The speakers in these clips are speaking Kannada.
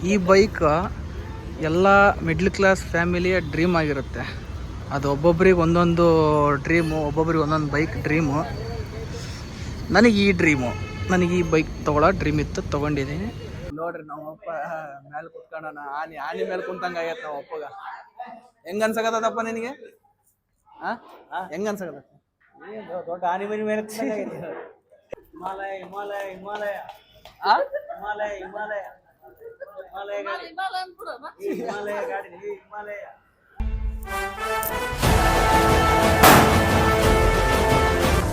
ಈ ಬೈಕ್ ಎಲ್ಲ ಮಿಡ್ಲ್ ಕ್ಲಾಸ್ ಫ್ಯಾಮಿಲಿಯ ಡ್ರೀಮ್ ಆಗಿರುತ್ತೆ. ಅದು ಒಬ್ಬೊಬ್ರಿಗೆ ಒಂದೊಂದು ಡ್ರೀಮು, ಒಬ್ಬೊಬ್ರಿಗೆ ಒಂದೊಂದು ಬೈಕ್ ಡ್ರೀಮು. ನನಗೆ ಈ ಡ್ರೀಮು, ನನಗೆ ಈ ಬೈಕ್ ತೊಗೊಳ್ಳೋ ಡ್ರೀಮ್ ಇತ್ತು, ತೊಗೊಂಡಿದ್ದೀನಿ. ನೋಡ್ರಿ ನಮ್ಮಪ್ಪ ಮೇಲೆ ಕುತ್ಕೊಂಡನ, ಆನಿ ಮೇಲೆ ಕುಂತಂಗೆ ಆಗೈತೆ ನಮ್ಮ ಅಪ್ಪಗ. ಹೆಂಗೆ ಅನ್ಸಕತ್ತದಪ್ಪ ನಿನಗೆ? ಹೆಂಗೆ ಅನ್ಸಕತ್ತ? ದೊಡ್ಡ ಆನಿ ಮನಿ ಮೇಲೆ ಹಿಮಾಲಯ ಹಿಮಾಲಯ ಹಿಮಾಲಯ ಹಿಮಾಲಯ ಹಿಮಾಲಯ ಹಿಮಾಲಯ ಗಾಡಿ ಹಿಮಾಲಯ ಗಾಡಿ ಹಿಮಾಲಯ.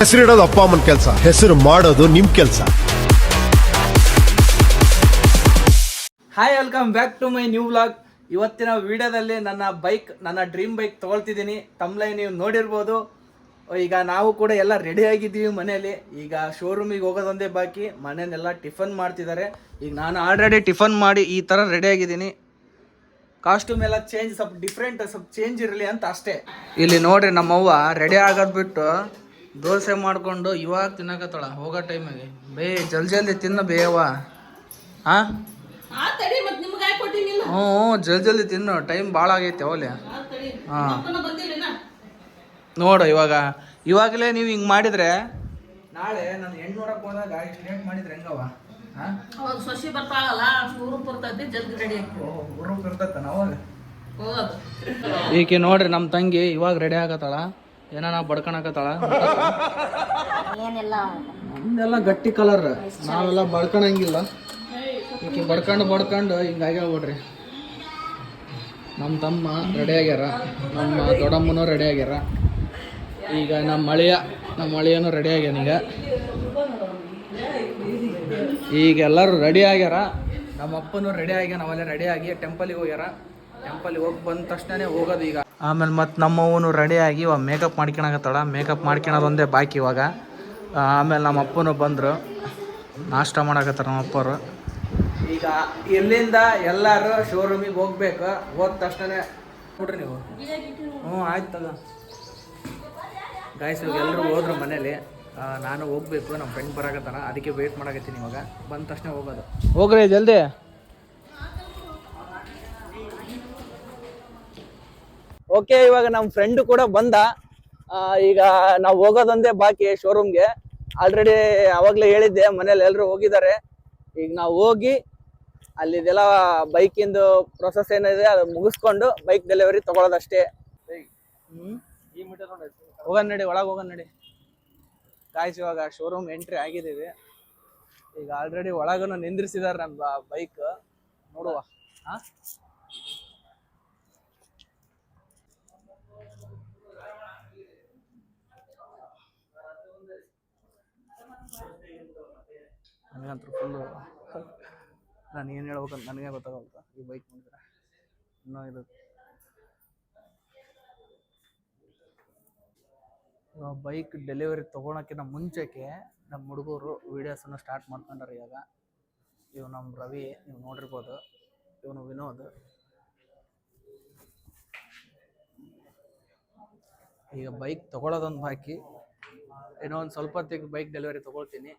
ಹೆಸರಿಡೋದು ಅಪ್ಪ ಅಮ್ಮನ ಕೆಲಸ, ಹೆಸರು ಮಾಡೋದು ನಿಮ್ ಕೆಲಸ. Hi, welcome back to my new vlog. ಇವತ್ತಿನ ವಿಡಿಯೋದಲ್ಲಿ ನನ್ನ ಡ್ರೀಮ್ ಬೈಕ್ ತೊಗೊಳ್ತಿದ್ದೀನಿ. ತಮ್ಲೈ ನೀವು ನೋಡಿರ್ಬೋದು. ಈಗ ನಾವು ಕೂಡ ಎಲ್ಲ ರೆಡಿ ಆಗಿದ್ದೀವಿ ಮನೇಲಿ. ಈಗ ಶೋರೂಮಿಗೆ ಹೋಗೋದೊಂದೇ ಬಾಕಿ. ಮನೇನೆಲ್ಲ ಟಿಫನ್ ಮಾಡ್ತಿದ್ದಾರೆ. ಈಗ ನಾನು ಆಲ್ರೆಡಿ ಟಿಫನ್ ಮಾಡಿ ಈ ಥರ ರೆಡಿ ಆಗಿದ್ದೀನಿ. ಕಾಸ್ಟ್ಯೂಮ್ ಎಲ್ಲ ಸ್ವಲ್ಪ ಡಿಫ್ರೆಂಟ್, ಸ್ವಲ್ಪ ಚೇಂಜ್ ಇರಲಿ ಅಂತ ಅಷ್ಟೇ. ಇಲ್ಲಿ ನೋಡ್ರಿ, ನಮ್ಮವ್ವ ರೆಡಿ ಆಗೋದು ಬಿಟ್ಟು ದೋಸೆ ಮಾಡಿಕೊಂಡು ಇವಾಗ ತಿನ್ನಕತ್ತಾಳ ಹೋಗೋ ಟೈಮಿಗೆ. ಜಲ್ದಿ ತಿನ್ನ ಬೇಯವ್ವ. ಹಾಂ, ಹ್ಞೂ, ಜಲ್ದಿ ತಿನ್ನು, ಟೈಮ್ ಭಾಳ ಆಗೈತೆ ಅವಲೆ. ಹಾಂ, ನೋಡು ಇವಾಗಲೇ ನೀವು ಹಿಂಗೆ ಮಾಡಿದರೆ ನಾಳೆ ನಾನು ಹೆಣ್ಣು ನೋಡಕ್ಕೆ ಹೋದಾಗ ಇಷ್ಟು ಲೇಟ್ ಮಾಡಿದ್ರೆ ಹೆಂಗವ? ಸೊಸಿ ಬರ್ತಾಳಲ್ಲ, ಊರಿಗೆ ಬರ್ತೈತಿ, ಜಲ್ದಿ ರೆಡಿ ಊರಿಗೆ ಇರ್ತೈತೆ ಅವಾಗ. ಈಕೆ ನೋಡ್ರಿ, ನಮ್ಮ ತಂಗಿ ಇವಾಗ ರೆಡಿ ಆಗತ್ತಾಳ, ಏನಾನ ಬಡ್ಕೊಳಕತ್ತಾಳ. ನಮ್ದೆಲ್ಲ ಗಟ್ಟಿ ಕಲರ್, ನಾವೆಲ್ಲ ಬಡ್ಕೊಳಂಗಿಲ್ಲ. ಈಕೆ ಬಡ್ಕೊಂಡು ಹಿಂಗಾಗ್ಯಾವ ನೋಡ್ರಿ. ನಮ್ಮ ತಮ್ಮ ರೆಡಿ ಆಗ್ಯಾರ, ನಮ್ಮ ದೊಡ್ಡಮ್ಮನೂ ರೆಡಿ ಆಗ್ಯಾರ. ಈಗ ನಮ್ಮ ಅಳಿಯನೂ ರೆಡಿ ಆಗ್ಯಾನ. ಈಗ ಎಲ್ಲರೂ ರೆಡಿ ಆಗ್ಯಾರ. ನಮ್ಮ ಅಪ್ಪನೂ ರೆಡಿ ಆಗ್ಯಾನ, ನಾವೆಲ್ಲ ರೆಡಿ ಆಗಿ ಟೆಂಪಲಿಗೆ ಹೋಗ್ಯಾರ. ಟೆಂಪಲಿಗೆ ಹೋಗಿ ಬಂದ ತಕ್ಷಣ ಹೋಗೋದು ಈಗ. ಆಮೇಲೆ ಮತ್ತು ನಮ್ಮವನು ರೆಡಿ ಆಗಿ ಇವಾಗ ಮೇಕಪ್ ಮಾಡ್ಕೊಳಕತ್ತಾಳ. ಮೇಕಪ್ ಮಾಡ್ಕೊಳೋದು ಒಂದೇ ಬಾಕಿ ಇವಾಗ. ಆಮೇಲೆ ನಮ್ಮ ಅಪ್ಪನೂ ಬಂದರು, ನಾಷ್ಟ ಮಾಡಕತ್ತಾರ ನಮ್ಮ ಅಪ್ಪರು. ಈಗ ಇಲ್ಲಿಂದ ಎಲ್ಲರೂ ಶೋರೂಮಿಗೆ ಹೋಗ್ಬೇಕು. ಹೋದ ತಕ್ಷಣ ನೋಡ್ರಿ ನೀವು. ಹ್ಞೂ, ಆಯ್ತಲ್ಲ ಗಾಯ್ಸ್, ಇವಾಗ ಎಲ್ಲರೂ ಹೋದ್ರು ಮನೇಲಿ. ನಾನು ಹೋಗ್ಬೇಕು, ನಮ್ಮ ಫ್ರೆಂಡ್ ಬರಾಕತ್ತಾನ, ಅದಕ್ಕೆ ವೆಯ್ಟ್ ಮಾಡಕತ್ತೀನಿ. ಇವಾಗ ಬಂದ ತಕ್ಷಣ ಹೋಗೋದು. ಹೋಗ್ರಿ ಜಲ್ದಿ. ಓಕೆ, ಇವಾಗ ನಮ್ಮ ಫ್ರೆಂಡ್ ಕೂಡ ಬಂದ. ಈಗ ನಾವು ಹೋಗೋದೊಂದೇ ಬಾಕಿ ಶೋರೂಮ್ಗೆ. ಆಲ್ರೆಡಿ ಅವಾಗಲೇ ಹೇಳಿದ್ದೆ, ಮನೇಲಿ ಎಲ್ಲರೂ ಹೋಗಿದ್ದಾರೆ. ಈಗ ನಾವು ಹೋಗಿ ಅಲ್ಲಿದೆಲ್ಲ ಬೈಕಿಂದು ಪ್ರೊಸೆಸ್ ಏನಿದೆ ಅದು ಮುಗಿಸ್ಕೊಂಡು ಬೈಕ್ ಡೆಲಿವರಿ ತೊಗೊಳೋದಷ್ಟೇ. ಹೋಗೋಣ ನಡಿ, ಒಳಗೆ ಹೋಗೋಣ ನಡಿ. ಗಾಯ್ಸ್, ಇವಾಗ ಶೋರೂಮ್ ಎಂಟ್ರಿ ಆಗಿದ್ದೀವಿ. ಈಗ ಆಲ್ರೆಡಿ ಒಳಗೂ ನಿಂದ್ರಿಸಿದಾರೆ ನನ್ನ ಬೈಕ್. ನೋಡುವ. ಹಾಂ, ನನಗಂತೂ ಫುಲ್ಲು, ನಾನು ಏನು ಹೇಳ್ಬೇಕಂತ ನನಗೆ ಗೊತ್ತಾಗಲ್ಲ ಈ ಬೈಕ್ ನೋಡಿದ್ರೆ. ಇನ್ನೂ ಇದು ಬೈಕ್ ಡೆಲಿವರಿ ತೊಗೊಳಕ್ಕಿಂತ ಮುಂಚೆಗೆ ನಮ್ಮ ಹುಡುಗರು ವೀಡಿಯೋಸನ್ನು ಸ್ಟಾರ್ಟ್ ಮಾಡ್ಕೊಂಡಾರೆ. ಇವಾಗ ಇವು ನಮ್ಮ ರವಿ, ನೀವು ನೋಡಿರ್ಬೋದು. ಇವನು ವಿನೋದ್. ಈಗ ಬೈಕ್ ತೊಗೊಳೋದೊಂದು ಬಾಕಿ. ಏನೋ ಒಂದು ಸ್ವಲ್ಪ ಹೊತ್ತಿಗೆ ಬೈಕ್ ಡೆಲಿವರಿ ತೊಗೊಳ್ತೀನಿ.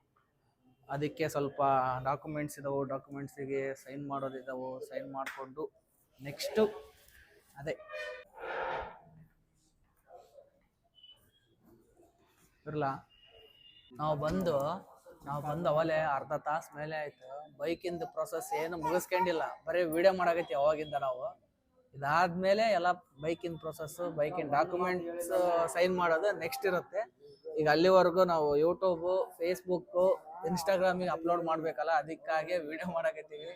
ಅದಕ್ಕೆ ಸ್ವಲ್ಪ ಡಾಕ್ಯುಮೆಂಟ್ಸ್ ಇದಾವೆ, ಡಾಕ್ಯುಮೆಂಟ್ಸಿಗೆ ಸೈನ್ ಮಾಡೋದಿದ್ದಾವೆ. ಸೈನ್ ಮಾಡಿಕೊಂಡು ನೆಕ್ಸ್ಟು ಅದೇ ಇರಲ್ಲ. ನಾವು ಬಂದು ಅವಲೇ ಅರ್ಧ ತಾಸು ಮೇಲೆ ಆಯಿತು. ಬೈಕಿಂದು ಪ್ರೊಸೆಸ್ ಏನು ಮುಗಿಸ್ಕೊಂಡಿಲ್ಲ, ಬರೀ ವಿಡಿಯೋ ಮಾಡಾಕತ್ತೀವಿ ಅವಾಗಿಂದ ನಾವು. ಇದಾದಮೇಲೆ ಎಲ್ಲ ಬೈಕಿನ ಪ್ರೊಸೆಸ್ಸು, ಬೈಕಿನ ಡಾಕ್ಯುಮೆಂಟ್ಸ್ ಸೈನ್ ಮಾಡೋದು ನೆಕ್ಸ್ಟ್ ಇರುತ್ತೆ. ಈಗ ಅಲ್ಲಿವರೆಗೂ ನಾವು ಯೂಟ್ಯೂಬು, ಫೇಸ್ಬುಕ್ಕು, ಇನ್ಸ್ಟಾಗ್ರಾಮಿಗೆ ಅಪ್ಲೋಡ್ ಮಾಡಬೇಕಲ್ಲ, ಅದಕ್ಕಾಗಿ ವಿಡಿಯೋ ಮಾಡಾಕತ್ತೀವಿ.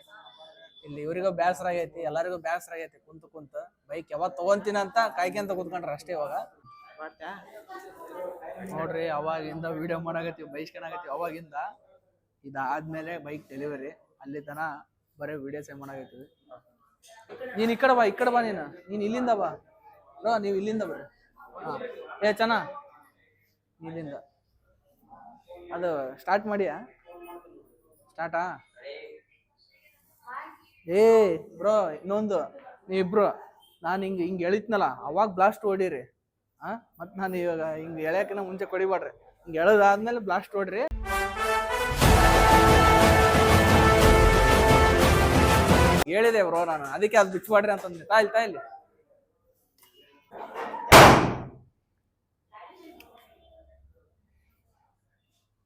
ಇಲ್ಲಿ ಇವರಿಗೂ ಬೇಸರ ಆಗೈತಿ, ಎಲ್ಲರಿಗೂ ಬೇಸರ ಆಗೈತಿ. ಕುಂತು ಬೈಕ್ ಯಾವಾಗ ತೊಗೊತೀನಿ ಅಂತ ಕಾಯ್ಕೊಂತ ಕೂತ್ಕೊಂಡ್ರೆ ಅಷ್ಟೇ. ಇವಾಗ ನೋಡ್ರಿ, ಅವಾಗಿಂದ ವಿಡಿಯೋ ಮಾಡಾಕತ್ತೀವಿ, ಬೈಸ್ಕೊಳಕತ್ತೀವಿ ಅವಾಗಿಂದ. ಇದಾದ್ಮೇಲೆ ಬೈಕ್ ಡೆಲಿವರಿ. ಅಲ್ಲಿ ತನ ಬರೀ ವಿಡಿಯೋಸೇ ಮಾಡಾಕತ್ತೀವಿ. ನೀನು ಈ ಕಡೆ ಬಾ, ನೀನು ಇಲ್ಲಿಂದ ಬಾ. ನೀವು ಇಲ್ಲಿಂದ ಬರ್ರಿ. ಹಾಂ, ಚೆನ್ನ ಇಲ್ಲಿಂದ ಅದು ಸ್ಟಾರ್ಟ್ ಮಾಡಿಯಾ? ಸ್ಟಾರ್ಟಾ? ಬ್ರೋ, ಇನ್ನೊಂದು, ನೀವಿಬ್ರು ನಾನು ಹಿಂಗೆ ಎಳಿತ್ನಲ್ಲ ಅವಾಗ ಬ್ಲಾಸ್ಟ್ ಹೊಡೀರಿ. ಮತ್ತು ನಾನು ಇವಾಗ ಹಿಂಗೆ ಎಳೆಯೋಕ್ಕಿಂತ ಮುಂಚೆ ಕೊಡಿಬೇಡ್ರಿ. ಹಿಂಗೆ ಎಳೆದಾದ್ಮೇಲೆ ಬ್ಲಾಸ್ಟ್ ಹೊಡ್ರಿ. ಹೇಳಿದೆ ಬ್ರೋ ನಾನು, ಅದಕ್ಕೆ ಅದು ಬಿಚ್ಚಿಬಿಡ್ರಿ ಅಂತಂದ್ರೆ. ತಾಯಿಲ್ ತಾಯಿಲಿ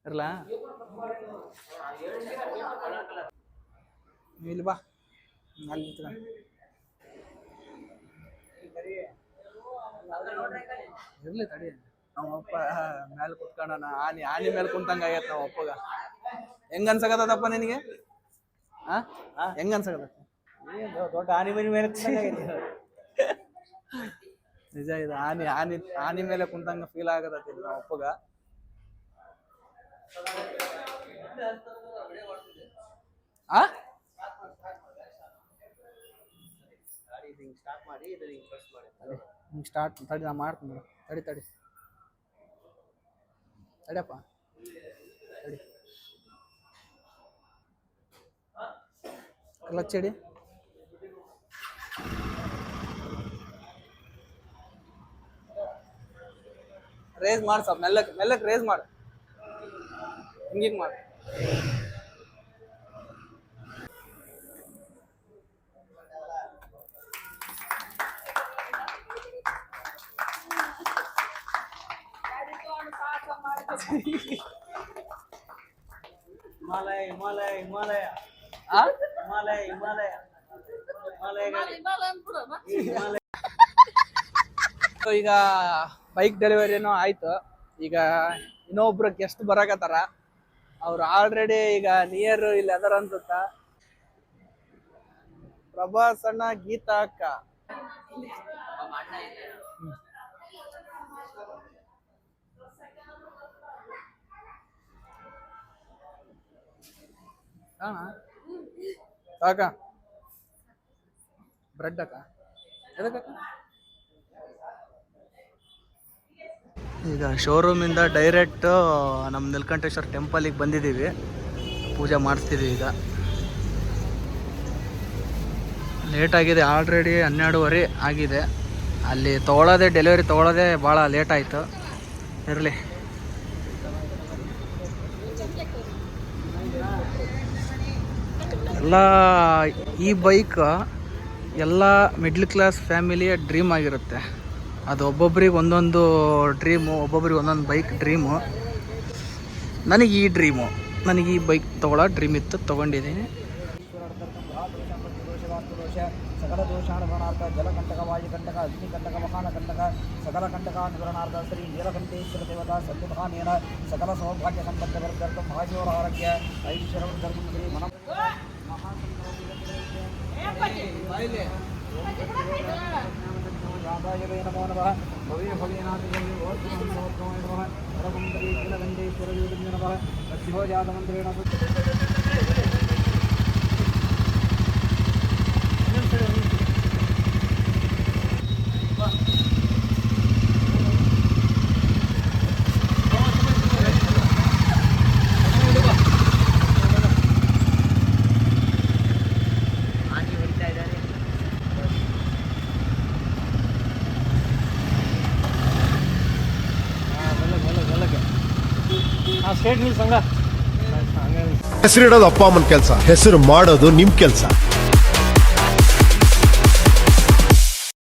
ಇರ್ಲಾ ಇಲ್ಲಿ ಬಾ, ಅಲ್ಲಿ ನಿಂತ್ಕೊ. ಇರ್ಲಿ ತಡಿ, ನಮ್ಮಪ್ಪ ಮೇಲೆ ಕುತ್ಕೊಂಡನ, ಆನಿ ಮೇಲೆ ಕುಂತಂಗ ಆಗೈತೆ ನಮ್ಮ ಅಪ್ಪಗ. ಹೆಂಗ ಅನ್ಸಕತ್ತದಪ್ಪ ನಿನಗೆ? ಹೆಂಗ ಅನ್ಸಕತ್ತ? ದೊಡ್ಡ ಆನೆ ಮರಿ ಮೇಲೆ ನಿಜ, ಇದು ಆನಿ ಮೇಲೆ ಕುಂತಂಗ ಫೀಲ್ ಆಗತೈತಿ ನಮ್ಮ ಅಪ್ಪಗ. ಸ್ಟಾರ್ಟ್ ತಡಿ, ನಾ ಮಾಡ್ತೀನಿ. ತಡಿ ತಡಿಯಪ್ಪ, ತಡಿ. ಕ್ಲಚ್ ಹಿಡಿ. ರೇಸ್ ಮಾಡು, ಸ್ವಲ್ಪ ಮೆಲ್ಲಕ್ಕೆ ರೇಸ್ ಮಾಡು, ಹಿಂಗಿಂಗ್ ಮಾಡು. ಹಿಮಾಲಯ ಹಿಮಾಲಯ ಹಿಮಾಲಯ ಹಿಮಾಲಯ ಹಿಮಾಲಯ ಹಿಮಾಲಯ. ಸೊ ಈಗ ಬೈಕ್ ಡೆಲಿವರಿನೂ ಆಯ್ತು. ಈಗ ಇನ್ನೊಬ್ರು ಗೆಸ್ಟ್ ಬರಾಕತ್ತಾರ. ಅವ್ರು ಆಲ್ರೆಡಿ ಈಗ ನಿಯರ್ ಇಲ್ಲಿ ಅದರ ಅನ್ಸುತ್ತ. ಪ್ರಭಾಸ್ ಅಣ್ಣ, ಗೀತಾ ಅಕ್ಕ. ಅಕ್ಕ ಬ್ರೆಡ್ ಅಕ್ಕ, ಎದಕ್ಕಕ್ಕ? ಈಗ ಶೋರೂಮಿಂದ ಡೈರೆಕ್ಟ್ ನಮ್ಮ ನೀಲಕಂಠೇಶ್ವರ ಟೆಂಪಲಿಗೆ ಬಂದಿದ್ದೀವಿ. ಪೂಜೆ ಮಾಡಿಸ್ತಿದ್ದೀವಿ. ಈಗ ಲೇಟ್ ಆಗಿದೆ, ಆಲ್ರೆಡಿ 12:30 ಆಗಿದೆ. ಅಲ್ಲಿ ಡೆಲಿವರಿ ತೊಗೊಳೋದೇ ಭಾಳ ಲೇಟ್ ಆಯಿತು. ಇರಲಿ. ಎಲ್ಲ ಈ ಬೈಕ್ ಎಲ್ಲ ಮಿಡ್ಲ್ ಕ್ಲಾಸ್ ಫ್ಯಾಮಿಲಿಯ ಡ್ರೀಮ್ ಆಗಿರುತ್ತೆ. ಅದು ಒಬ್ಬೊಬ್ರಿಗೆ ಒಂದೊಂದು ಡ್ರೀಮು, ಒಬ್ಬೊಬ್ರಿಗೆ ಒಂದೊಂದು ಬೈಕ್ ಡ್ರೀಮು. ನನಗೆ ಈ ಬೈಕ್ ತೊಗೊಳ್ಳೋ ಡ್ರೀಮ್ ಇತ್ತು, ತೊಗೊಂಡಿದ್ದೀನಿ. ಸಕಲ ದೋಷಾನುಗಣಾರ್ಥ ಜಲಕಂಟಕ ವಾಯುಕಂಟಕ ಅಗ್ನಿಕಂಟಕ ಮಹಾನಕಂಟಕ ಸಕಲ ಕಂಟಕಾನುಗಣಾರ್ಥ ಶ್ರೀ ನೀಲಕಂಠೇಶ್ವರ ದೇವತಾ ಸಂತುಮಹಾನೇನ ಸಕಲ ಸೌಭಾಗ್ಯ ಸಂಪತ್ತ ವರ್ಧರ್ಥ ಮಹಾಶಿವರ ಆರೋಗ್ಯ ಐಶ್ವರ್ಯಂ ಶ್ರೀ ಮನ ರಾಧಾಯ ನಮೋ ನಮಃ ಭವ್ಯ ಭವ್ಯನಾಥೇಶ್ವರ ನಮಃ ಶಿವಜಾತ ಮಂತ್ರೇಣ ಹೆಸರಿಡೋದು ಅಪ್ಪ ಅಮ್ಮನ ಕೆಲಸ, ಹೆಸರು ಮಾಡೋದು ನಿಮ್ ಕೆಲಸ.